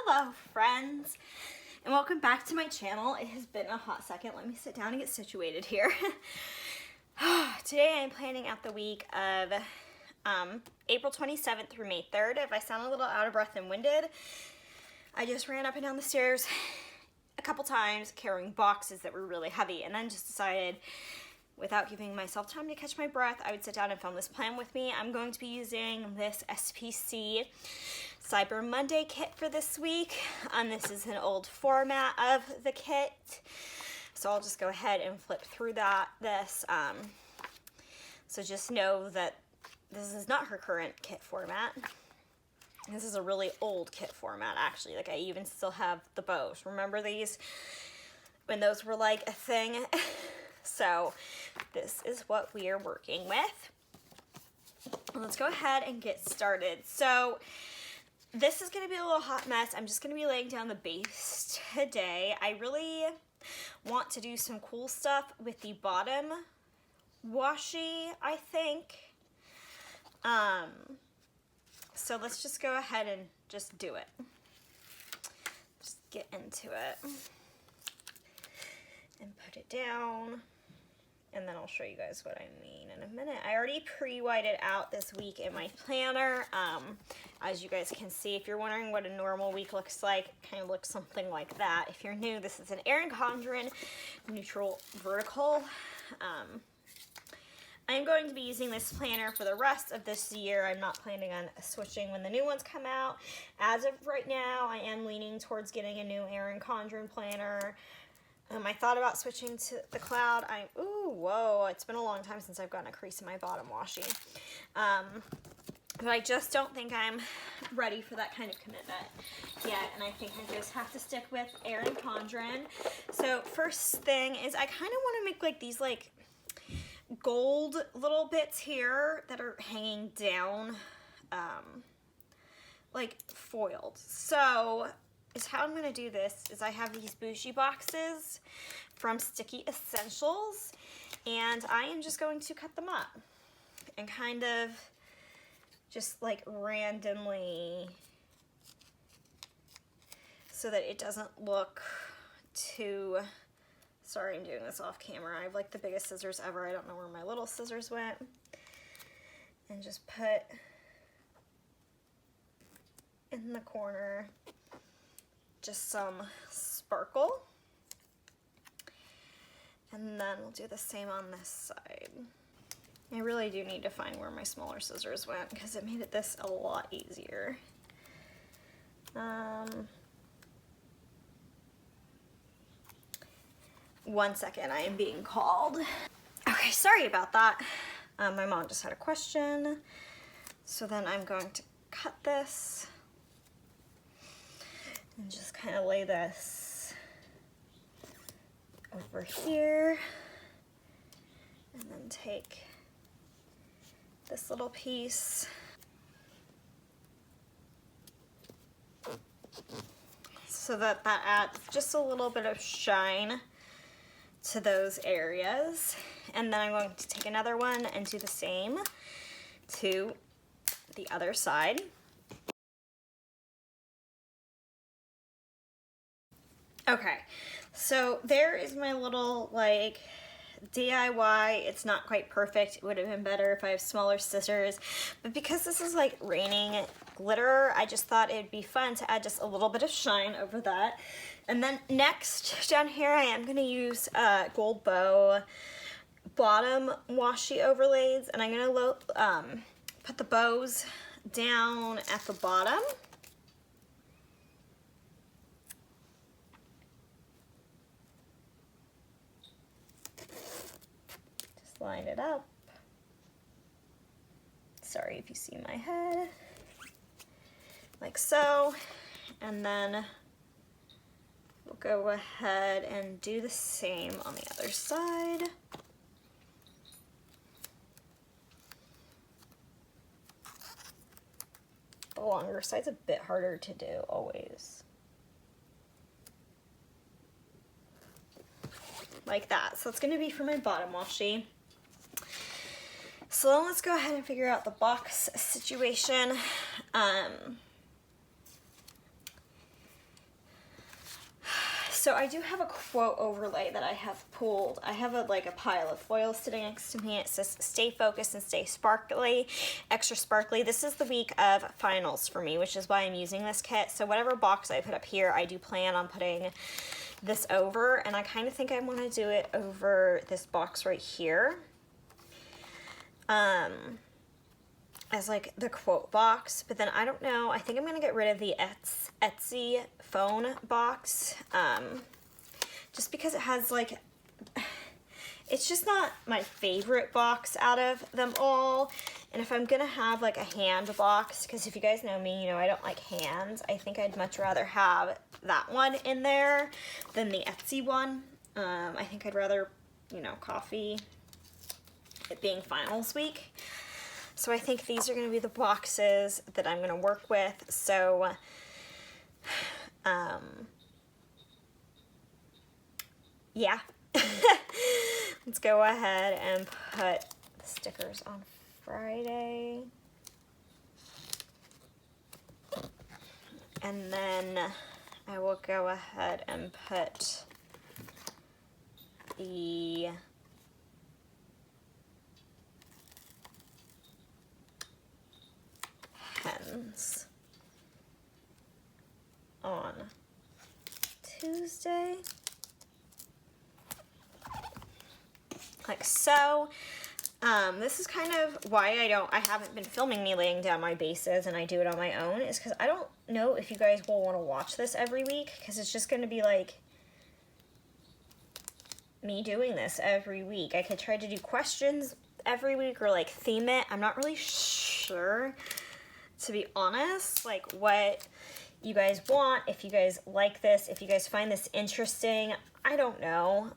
Hello friends, and welcome back to my channel. It has been a hot second. Let me sit down and get situated here. Today I am planning out the week of April 27th through May 3rd. If I sound a little out of breath and winded, I just ran up and down the stairs a couple times carrying boxes that were really heavy, and then just decided, without giving myself time to catch my breath, I would sit down and film this plan with me. I'm going to be using this SPC Cyber Monday kit for this week. This is an old format of the kit, so I'll just go ahead and flip through so just know that this is not her current kit format. This is a really old kit format, actually. Like, I even still have the bows. Remember these? When those were like a thing? So this is what we are working with. Let's go ahead and get started. So this is going to be a little hot mess. I'm just going to be laying down the base today. I really want to do some cool stuff with the bottom washi, I think. So let's just go ahead and just do it. Just get into it and put it down. And then I'll show you guys what I mean in a minute. I already pre-whited out this week in my planner. As you guys can see, if you're wondering what a normal week looks like, it kind of looks something like that. If you're new, this is an Erin Condren neutral vertical. I'm going to be using this planner for the rest of this year. I'm not planning on switching when the new ones come out. As of right now, I am leaning towards getting a new Erin Condren planner. I thought about switching to the Cloud. Ooh, whoa, it's been a long time since I've gotten a crease in my bottom washi. But I just don't think I'm ready for that kind of commitment yet, and I think I just have to stick with Erin Condren. So first thing is I kind of want to make like these like gold little bits here that are hanging down, like foiled. So is how I'm going to do this is I have these bougie boxes from Sticky Essentials, and I am just going to cut them up and kind of just like randomly, so that it doesn't look too, sorry I'm doing this off camera, I have like the biggest scissors ever, I don't know where my little scissors went, and just put in the corner just some sparkle, and then we'll do the same on this side. I really do need to find where my smaller scissors went because it made this a lot easier. One second, I am being called. Okay, sorry about that. My mom just had a question. So then I'm going to cut this and just kind of lay this over here, and then take this little piece so that adds just a little bit of shine to those areas. And then I'm going to take another one and do the same to the other side. Okay, so there is my little like DIY. It's not quite perfect. It would have been better if I have smaller scissors, but because this is like raining glitter, I just thought it'd be fun to add just a little bit of shine over that. And then next down here, I am going to use Gold Bow bottom washi overlays, and I'm going to put the bows down at the bottom. Line it up. Sorry if you see my head. Like so. And then we'll go ahead and do the same on the other side. The longer side's a bit harder to do always. Like that. So it's going to be for my bottom washi. So let's go ahead and figure out the box situation. So I do have a quote overlay that I have pulled. I have like a pile of foil sitting next to me. It says, stay focused and stay sparkly, extra sparkly. This is the week of finals for me, which is why I'm using this kit. So whatever box I put up here, I do plan on putting this over, and I kind of think I want to do it over this box right here. As like the quote box, but then I don't know, I think I'm gonna get rid of the Etsy phone box, just because it has like, it's just not my favorite box out of them all. And if I'm gonna have like a hand box, because if you guys know me, you know I don't like hands, I think I'd much rather have that one in there than the Etsy one. I think I'd rather, you know, coffee, it being finals week. So I think these are going to be the boxes that I'm going to work with. So, yeah. Let's go ahead and put the stickers on Friday. And then I will go ahead and put the pens on Tuesday, like so. This is kind of why I haven't been filming me laying down my bases and I do it on my own, is because I don't know if you guys will want to watch this every week, because it's just going to be like me doing this every week. I could try to do questions every week or like theme it. I'm not really sure, to be honest, like what you guys want, if you guys like this, if you guys find this interesting, I don't know.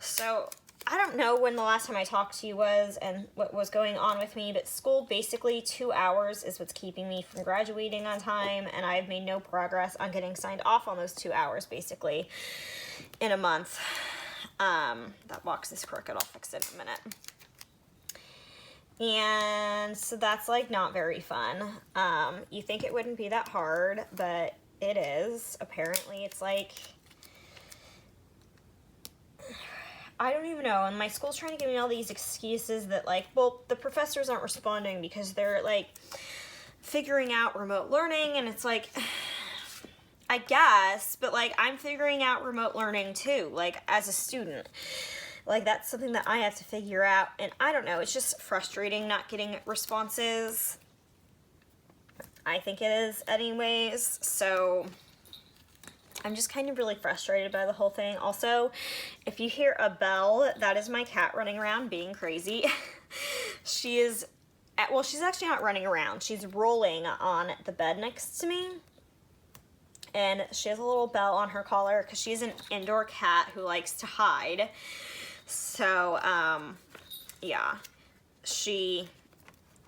So I don't know when the last time I talked to you was and what was going on with me, but school, basically 2 hours is what's keeping me from graduating on time, and I've made no progress on getting signed off on those 2 hours basically in a month. That box is crooked, I'll fix it in a minute. And so that's like not very fun. You think it wouldn't be that hard, but it is. Apparently it's like, I don't even know. And my school's trying to give me all these excuses that like, well, the professors aren't responding because they're like figuring out remote learning. And it's like, I guess, but like I'm figuring out remote learning too, like as a student. Like, that's something that I have to figure out, and I don't know, it's just frustrating not getting responses. I think it is anyways, so I'm just kind of really frustrated by the whole thing. Also, if you hear a bell, that is my cat running around being crazy. She is, well, she's actually not running around. She's rolling on the bed next to me, and she has a little bell on her collar because she's an indoor cat who likes to hide. So, yeah, she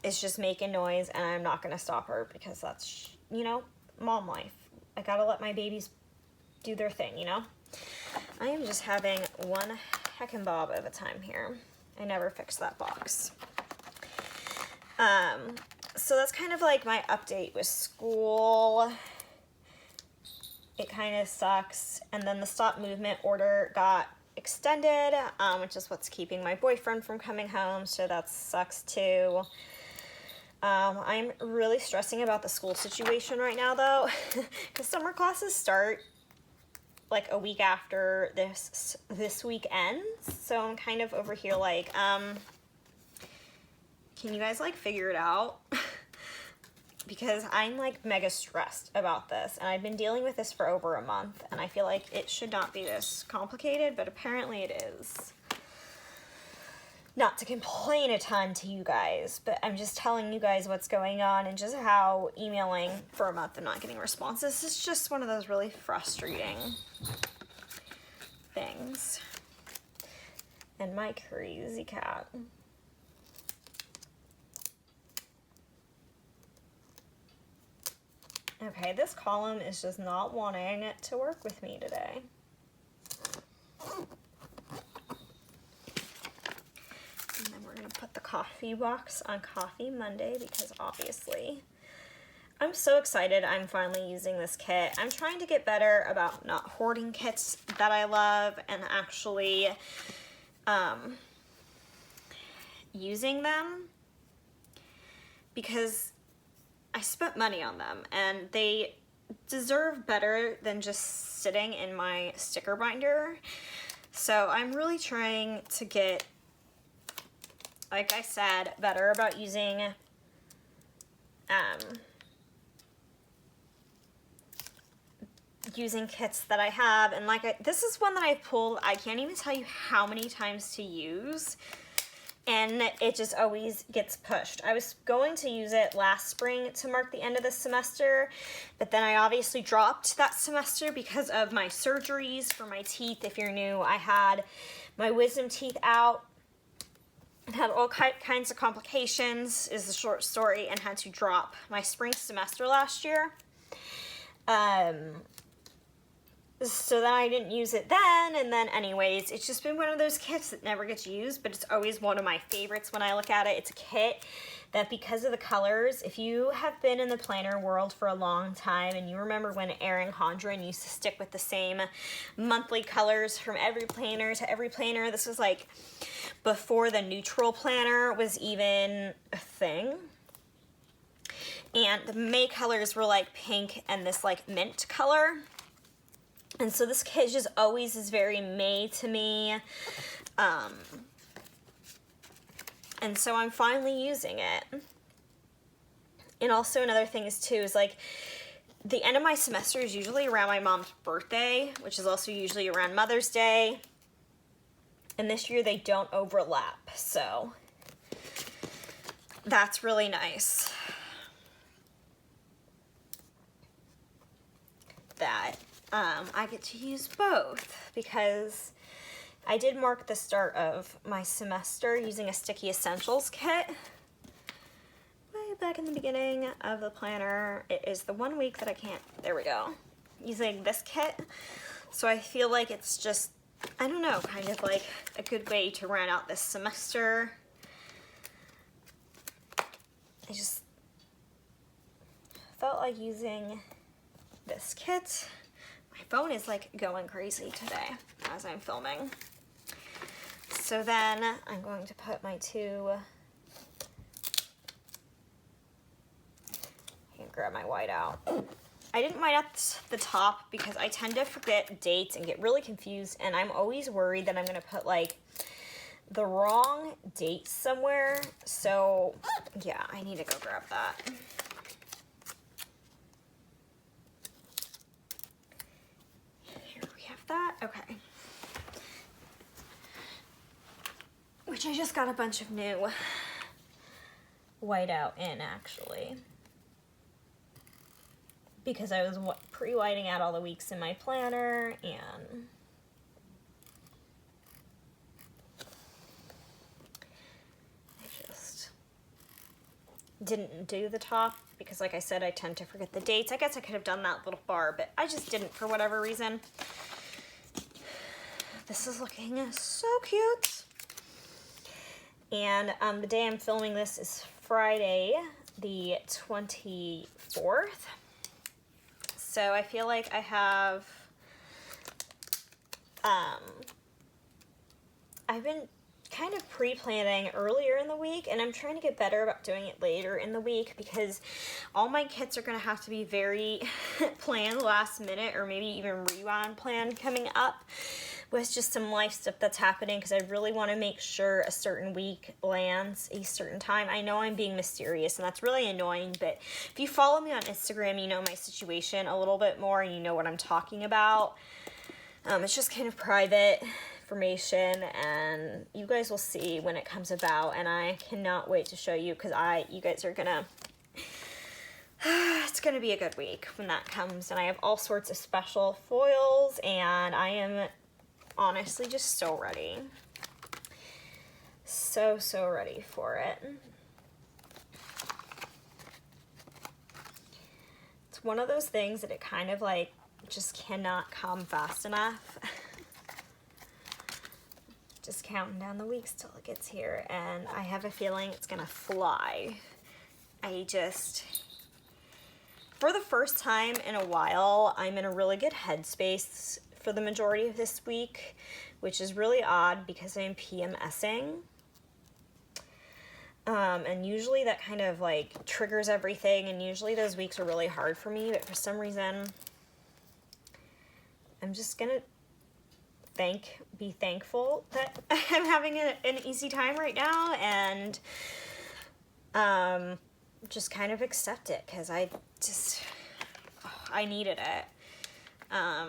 is just making noise, and I'm not going to stop her because that's, you know, mom life. I gotta let my babies do their thing, you know? I am just having one heckin' bob of a time here. I never fixed that box. So that's kind of like my update with school. It kind of sucks. And then the stop movement order got extended, which is what's keeping my boyfriend from coming home, so that sucks too. I'm really stressing about the school situation right now though, because summer classes start like a week after this week ends, so I'm kind of over here like, can you guys like figure it out? Because I'm like mega stressed about this, and I've been dealing with this for over a month, and I feel like it should not be this complicated, but apparently it is. Not to complain a ton to you guys, but I'm just telling you guys what's going on, and just how emailing for a month and not getting responses is just one of those really frustrating things. And my crazy cat. Okay, this column is just not wanting to work with me today. And then we're going to put the coffee box on Coffee Monday because obviously I'm so excited I'm finally using this kit. I'm trying to get better about not hoarding kits that I love and actually using them, because I spent money on them and they deserve better than just sitting in my sticker binder. So I'm really trying to get, like I said, better about using using kits that I have. And like this is one that I've pulled, I can't even tell you how many times to use, and it just always gets pushed. I was going to use it last spring to mark the end of the semester, but then I obviously dropped that semester because of my surgeries for my teeth. If you're new, I had my wisdom teeth out and had all kinds of complications, is the short story, and had to drop my spring semester last year. So then I didn't use it then, and then anyways, it's just been one of those kits that never gets used, but it's always one of my favorites when I look at it. It's a kit that, because of the colors, if you have been in the planner world for a long time and you remember when Erin Condren used to stick with the same monthly colors from every planner to every planner, this was like before the neutral planner was even a thing. And the May colors were like pink and this like mint color. And so this kit just always is very May to me. And so I'm finally using it. And also another thing is too, is like the end of my semester is usually around my mom's birthday, which is also usually around Mother's Day. And this year they don't overlap. So that's really nice. That I get to use both, because I did mark the start of my semester using a Sticky Essentials kit. Way back in the beginning of the planner, it is the 1 week that I can't, there we go, using this kit. So I feel like it's just, I don't know, kind of like a good way to round out this semester. I just felt like using this kit. My phone is like going crazy today as I'm filming. So then I'm going to put my two, I can grab my white out. I didn't white out the top because I tend to forget dates and get really confused, and I'm always worried that I'm gonna put like the wrong date somewhere. So yeah, I need to go grab that. That, okay. Which I just got a bunch of new whiteout in, actually, because I was pre-whiting out all the weeks in my planner, and I just didn't do the top because, like I said, I tend to forget the dates. I guess I could have done that little bar, but I just didn't for whatever reason. This is looking so cute. And the day I'm filming this is Friday, the 24th. So I feel like I have, I've been kind of pre-planning earlier in the week, and I'm trying to get better about doing it later in the week, because all my kits are going to have to be very planned last minute, or maybe even rewind plan coming up with just some life stuff that's happening, because I really want to make sure a certain week lands a certain time. I know I'm being mysterious, and that's really annoying, but if you follow me on Instagram, you know my situation a little bit more, and you know what I'm talking about. It's just kind of private information, and you guys will see when it comes about, and I cannot wait to show you, because you guys are gonna, it's gonna be a good week when that comes, and I have all sorts of special foils, and I am honestly just so ready. So ready for it. It's one of those things that it kind of like just cannot come fast enough. Just counting down the weeks till it gets here, and I have a feeling it's gonna fly. I just For the first time in a while, I'm in a really good headspace for the majority of this week, which is really odd because I'm PMSing. And usually that kind of like triggers everything, and usually those weeks are really hard for me, but for some reason I'm just gonna be thankful that I'm having an easy time right now, and just kind of accept it, because I needed it. I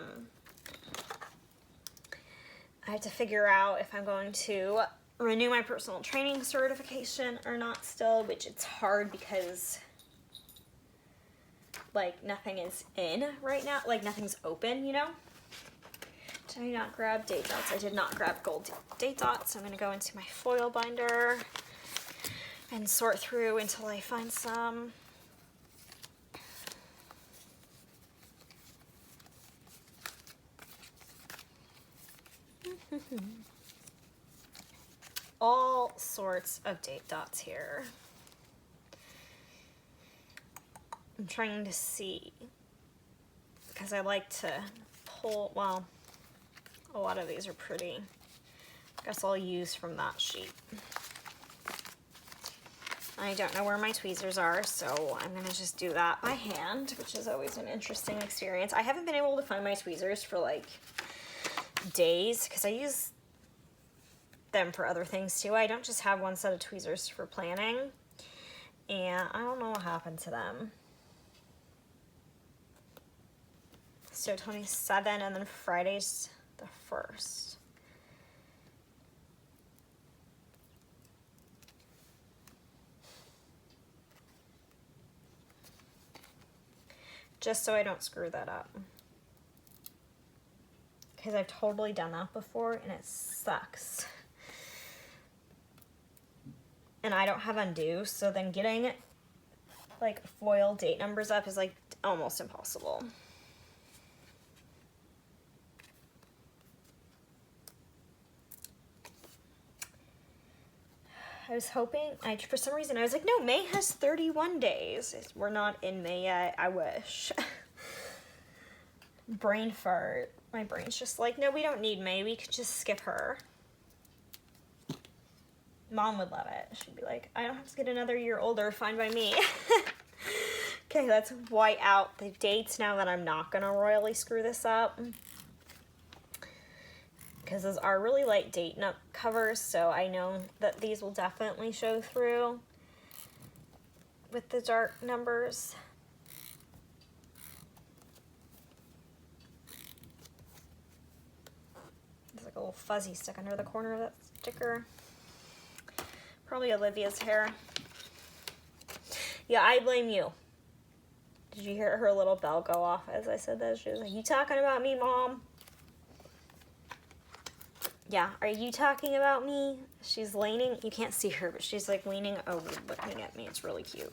have to figure out if I'm going to renew my personal training certification or not still, which it's hard because like nothing is in right now, like nothing's open, you know? Did I not grab date dots? I did not grab gold date dots. I'm gonna go into my foil binder and sort through until I find some. All sorts of date dots here. I'm trying to see, because I like to pull, well, a lot of these are pretty. I guess I'll use from that sheet. I don't know where my tweezers are, so I'm gonna just do that by hand, which is always an interesting experience. I haven't been able to find my tweezers for like days, because I use them for other things too. I don't just have one set of tweezers for planning, and I don't know what happened to them. So 27, and then Friday's the 1st. Just so I don't screw that up, because I've totally done that before and it sucks. And I don't have undo, so then getting like foil date numbers up is like almost impossible. I was hoping, for some reason I was like, no, May has 31 days. We're not in May yet. I wish. Brain fart. My brain's just like, no, we don't need May. We could just skip her. Mom would love it. She'd be like, I don't have to get another year older. Fine by me. Okay, let's white out the dates now that I'm not going to royally screw this up. Because those are really light date covers, so I know that these will definitely show through with the dark numbers. There's like a little fuzzy stuck under the corner of that sticker. Probably Olivia's hair. Yeah, I blame you. Did you hear her little bell go off as I said that? She was like, you talking about me, Mom? Yeah, are you talking about me? She's leaning, you can't see her, but she's like leaning over looking at me. It's really cute.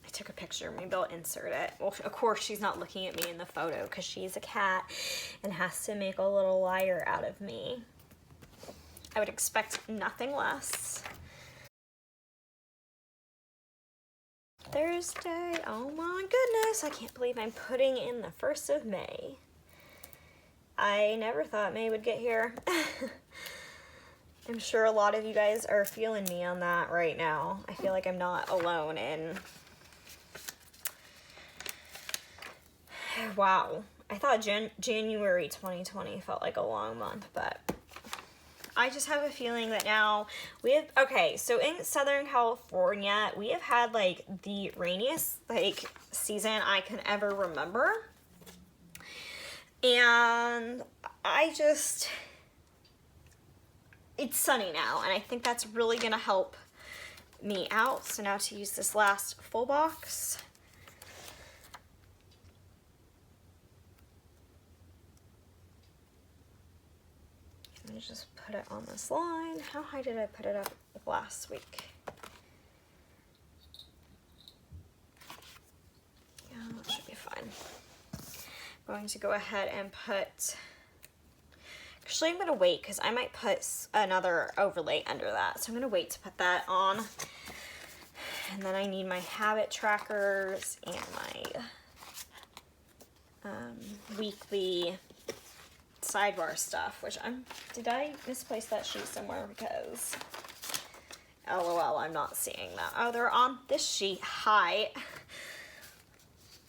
I took a picture, maybe I'll insert it. Well, of course she's not looking at me in the photo because she's a cat and has to make a little liar out of me. I would expect nothing less. Thursday, oh my goodness, I can't believe I'm putting in the 1st of May. I never thought May would get here. I'm sure a lot of you guys are feeling me on that right now. I feel like I'm not alone in... Wow, I thought January 2020 felt like a long month, but... I just have a feeling that now we have, okay, so in Southern California, we have had like the rainiest like season I can ever remember. And it's sunny now, and I think that's really gonna help me out. So now to use this last full box. Let me just put it on this line. How high did I put it up last week? Yeah, that should be fine. I'm going to go ahead and put, actually I'm going to wait because I might put another overlay under that. So I'm going to wait to put that on And then I need my habit trackers and my weekly sidebar stuff, which did I misplace that sheet somewhere? Because LOL, I'm not seeing that. Oh, they're on this sheet. Hi.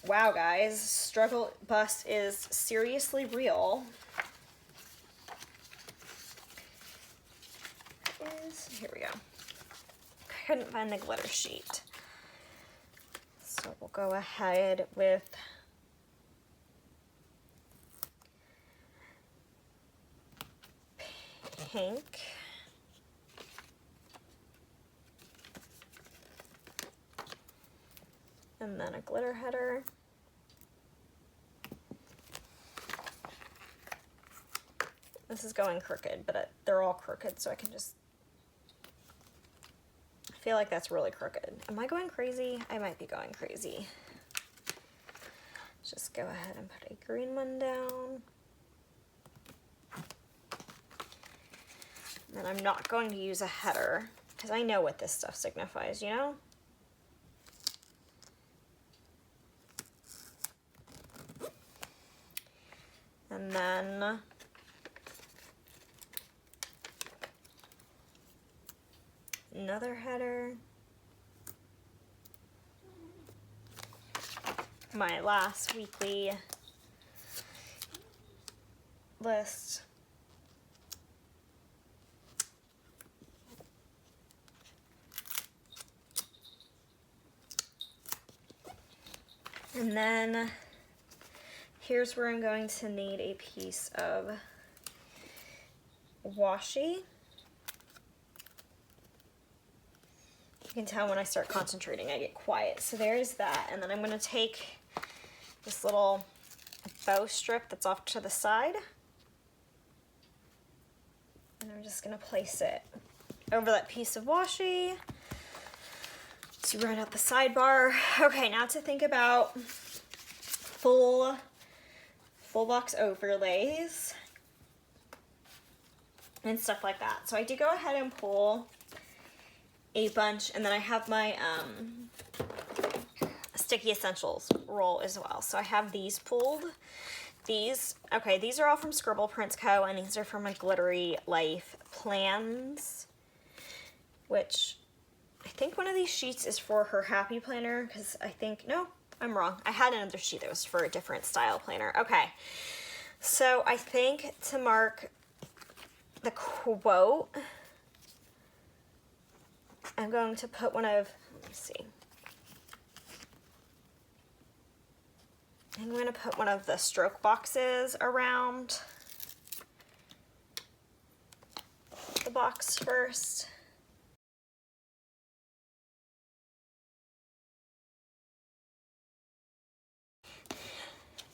Wow, guys, struggle bus is seriously real. Here we go. Couldn't find the glitter sheet. So we'll go ahead with pink. And then a glitter header. This is going crooked, but they're all crooked, so I can just... I feel like that's really crooked. Am I going crazy? I might be going crazy. Just go ahead and put a green one down. And then I'm not going to use a header, because I know what this stuff signifies, you know? And then another header. My last weekly list. And then here's where I'm going to need a piece of washi. You can tell when I start concentrating, I get quiet. So there's that. And then I'm going to take this little bow strip that's off to the side. And I'm just going to place it over that piece of washi to round out the sidebar. Okay, now to think about full box overlays and stuff like that. So I did go ahead and pull a bunch, and then I have my Sticky Essentials roll as well. So I have these pulled. These are all from Scribble Prints Co., and these are from my Glittery Life plans, which I think one of these sheets is for her Happy Planner, because no, I'm wrong. I had another sheet that was for a different style planner. Okay, so I think to mark the quote, I'm going to put one of, let me see. I'm going to put one of the stroke boxes around the box first.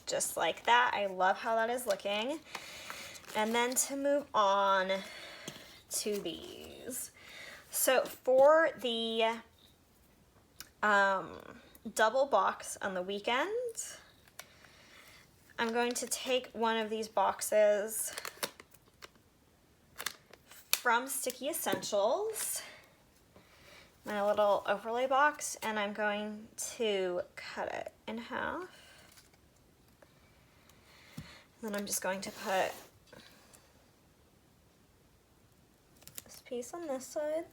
Just like that. I love how that is looking. And then to move on to these. So for the double box on the weekend, I'm going to take one of these boxes from Sticky Essentials, my little overlay box, and I'm going to cut it in half. Then I'm just going to put this piece on this side.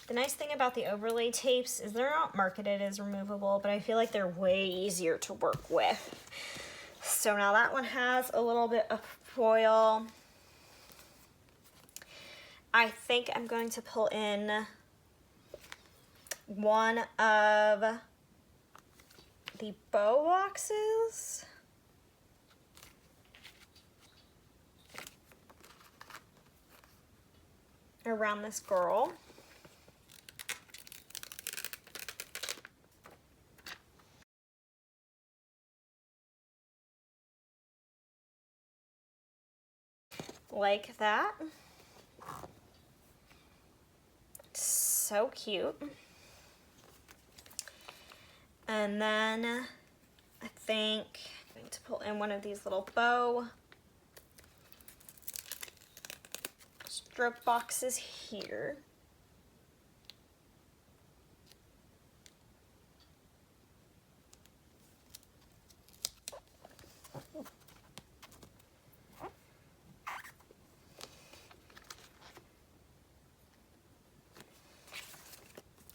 The nice thing about the overlay tapes is they're not marketed as removable, but I feel like they're way easier to work with. So now that one has a little bit of foil. I think I'm going to pull in one of the bow boxes. Around this girl. Like that. So cute. And then I think I'm going to pull in one of these little bow stroke boxes here.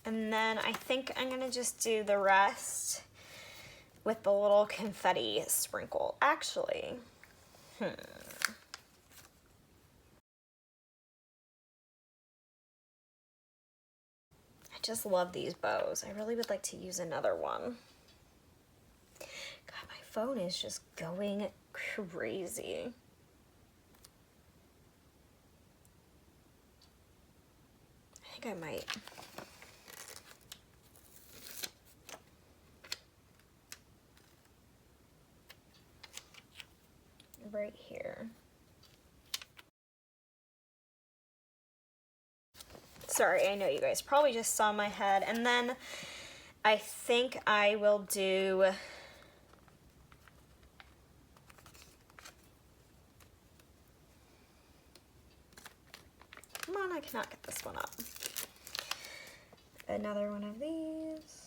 And then I think I'm gonna just do the rest with the little confetti sprinkle. Actually, I just love these bows. I really would like to use another one. God, my phone is just going crazy. I think I might. Right here. Sorry, I know you guys probably just saw my head. And then I think I will do come on, I cannot get this one up. Another one of these.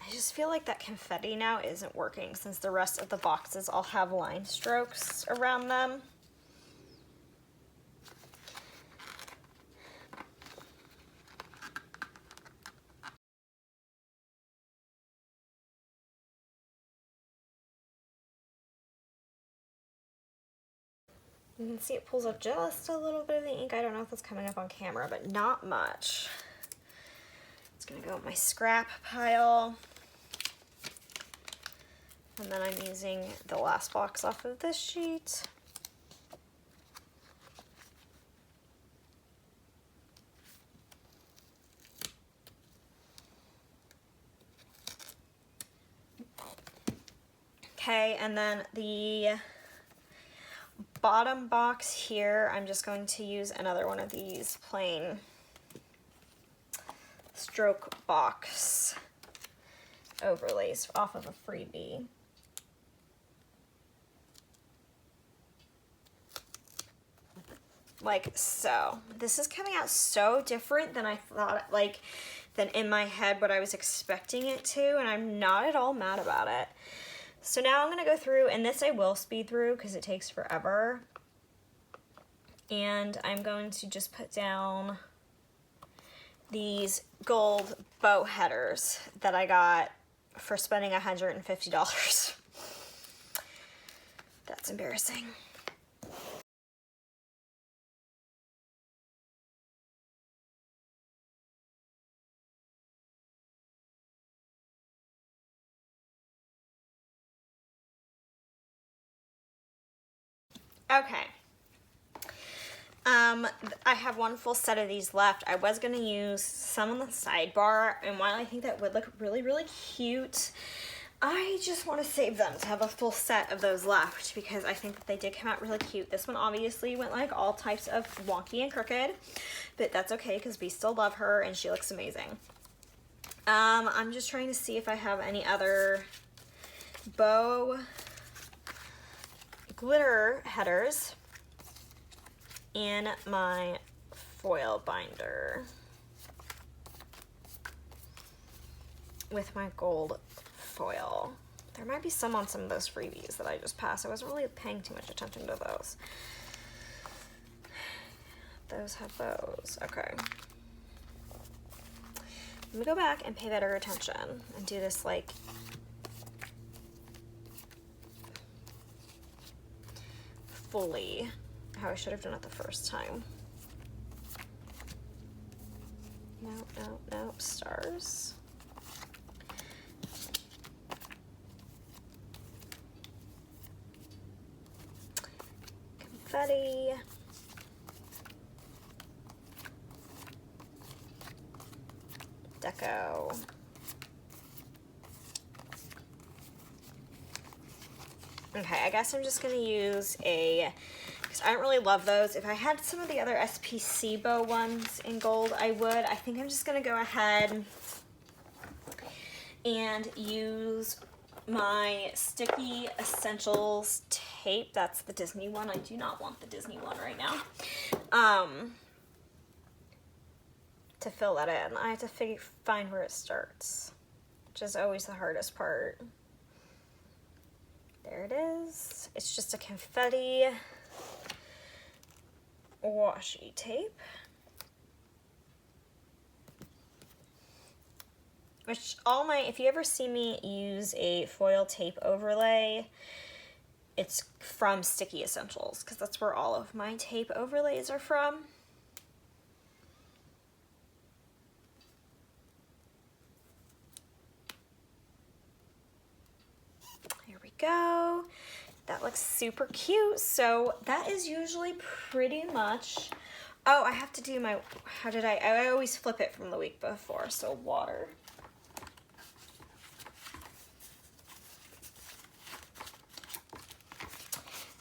I just feel like that confetti now isn't working since the rest of the boxes all have line strokes around them. You can see it pulls up just a little bit of the ink. I don't know if that's coming up on camera, but not much. It's gonna go in my scrap pile. And then I'm using the last box off of this sheet. Okay, and then the bottom box here, I'm just going to use another one of these plain stroke box overlays off of a freebie. Like so. This is coming out so different than I thought, like, than in my head what I was expecting it to, and I'm not at all mad about it. So now I'm gonna go through, and this I will speed through because it takes forever. And I'm going to just put down these gold bow headers that I got for spending $150. That's embarrassing. Okay. I have one full set of these left. I was going to use some on the sidebar, and while I think that would look really, really cute, I just want to save them to have a full set of those left because I think that they did come out really cute. This one obviously went like all types of wonky and crooked, but that's okay because we still love her and she looks amazing. I'm just trying to see if I have any other bow glitter headers in my foil binder with my gold foil. There might be some on some of those freebies that I just passed. I wasn't really paying too much attention to those. Those have bows. Okay. Let me go back and pay better attention and do this like fully how I should have done it the first time. No, no, no, stars. Confetti. Deco. Okay, I guess I'm just gonna use a, because I don't really love those. If I had some of the other SPC bow ones in gold, I would. I think I'm just gonna go ahead and use my Sticky Essentials tape. That's the Disney one. I do not want the Disney one right now. To fill that in. I have to find where it starts, which is always the hardest part. There it is. It's just a confetti washi tape. Which if you ever see me use a foil tape overlay, it's from Sticky Essentials, because that's where all of my tape overlays are from. Here we go. That looks super cute. So that is usually pretty much, oh, I have to do my, I always flip it from the week before, so water.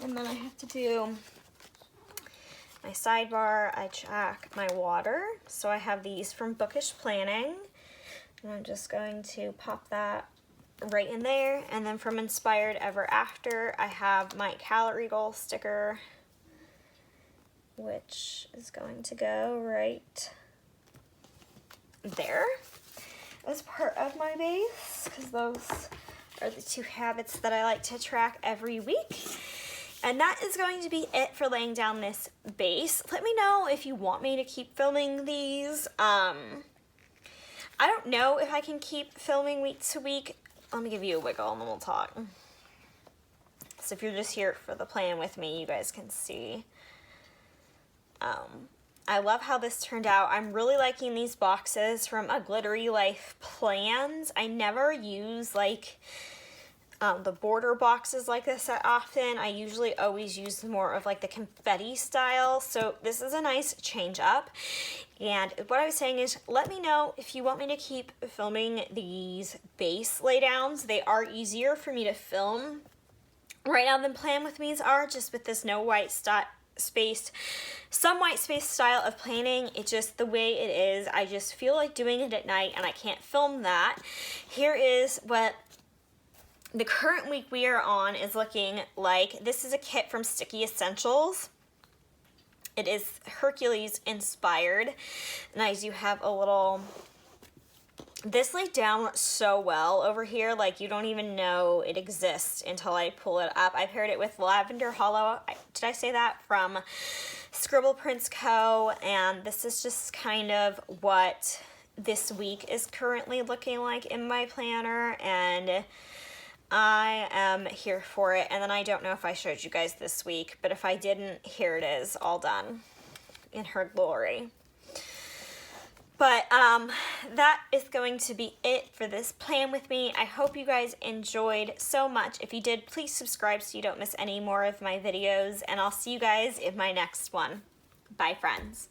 And then I have to do my sidebar. I check my water. So I have these from Bookish Planning. And I'm just going to pop that right in there. And then from Inspired Ever After, I have my calorie goal sticker, which is going to go right there as part of my base, because those are the 2 habits that I like to track every week. And that is going to be it for laying down this base. Let me know if you want me to keep filming these. I don't know if I can keep filming week to week. Let me give you a wiggle and then we'll talk. So if you're just here for the plan with me, you guys can see. I love how this turned out. I'm really liking these boxes from A Glittery Life Plans. I never use like the border boxes like this that often. I usually always use more of like the confetti style. So this is a nice change up. And what I was saying is, let me know if you want me to keep filming these base laydowns. They are easier for me to film right now than Plan With Me's are, just with this no white space, some white space style of planning. It's just the way it is. I just feel like doing it at night and I can't film that. Here is what the current week we are on is looking like. This is a kit from Sticky Essentials. It is Hercules inspired. And I do have a little, this laid down so well over here, like you don't even know it exists until I pull it up. I paired it with Lavender Hollow, did I say that? From Scribble Prints Co. And this is just kind of what this week is currently looking like in my planner, and I am here for it. And then I don't know if I showed you guys this week, but if I didn't, here it is, all done in her glory. But that is going to be it for this Plan With Me. I hope you guys enjoyed so much. If you did, please subscribe so you don't miss any more of my videos, and I'll see you guys in my next one. Bye, friends.